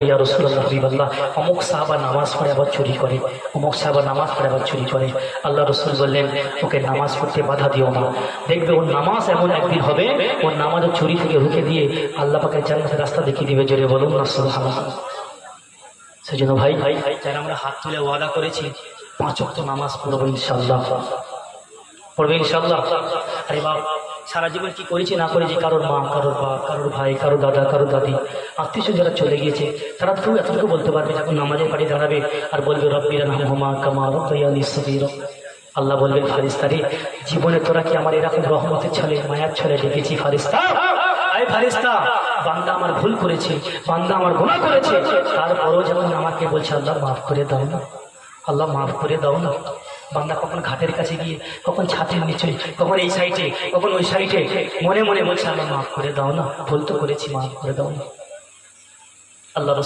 ইয়া রাসূলুল্লাহ হাবিবাল্লাহ, অমুক সাহাবা নামাজ পড়ে আবার চুরি করে, অমুক সাহাবা নামাজ পড়ে আবার চুরি করে। আল্লাহ রাসূল বললেন, ওকে নামাজ পড়তে বাধা দিও না। দেখবে ওর নামাজ এমন একদিন হবে, ওর নামাজের চুরি থেকে রুখে দিয়ে আল্লাহ পাকের জান্নাতের রাস্তা দেখিয়ে দিবে। জোরে বলুন না সুবহানাল্লাহ। সেজন্য ভাই যারা আমরা হাত তুলে ওয়াদা করেছি 5 ওয়াক্ত নামাজ পড়বো ইনশাআল্লাহ, পড়বে ইনশাআল্লাহ। আরে বাপ, সারা জীবন কি করেছি না করেছি, কারোর মা, কারোর বাপ, কারোর ভাই, কারোর দাদা, কারোর দাদি, আত্মীয় যারা চলে গিয়েছে, তারা তো এতটুকু বলতে পারবে যখন নামাজের পাড়ে দাঁড়াবে আর বলবে রব্বির রহমহুমা কামা রাব্বায়ানি সগীরা। আল্লাহ বলবেন, ফারিস্তারে, জীবনে তোরা কি আমার এরকম রহমতের ছলে, মায়ার ছলে ডেকেছি? ফারিস্তা, আয় ফারিস্তা, বান্দা আমার ভুল করেছে, বান্দা আমার গুনাহ করেছে, তারপরেও যখন আমাকে বলছে আল্লাহ মাফ করে দাও না, আল্লাহ মাফ করে দাও না। বান্দা কখন ঘাটের কাছে গিয়ে, কখন ছাদের নিচে, কখন এই সাইডে, কখন ওই সাইডে মনে মনে বলছে আল্লাহ মাফ করে দাও না, ভুল তো করেছি, মাফ করে দাও না। আল্লাহ রাসূল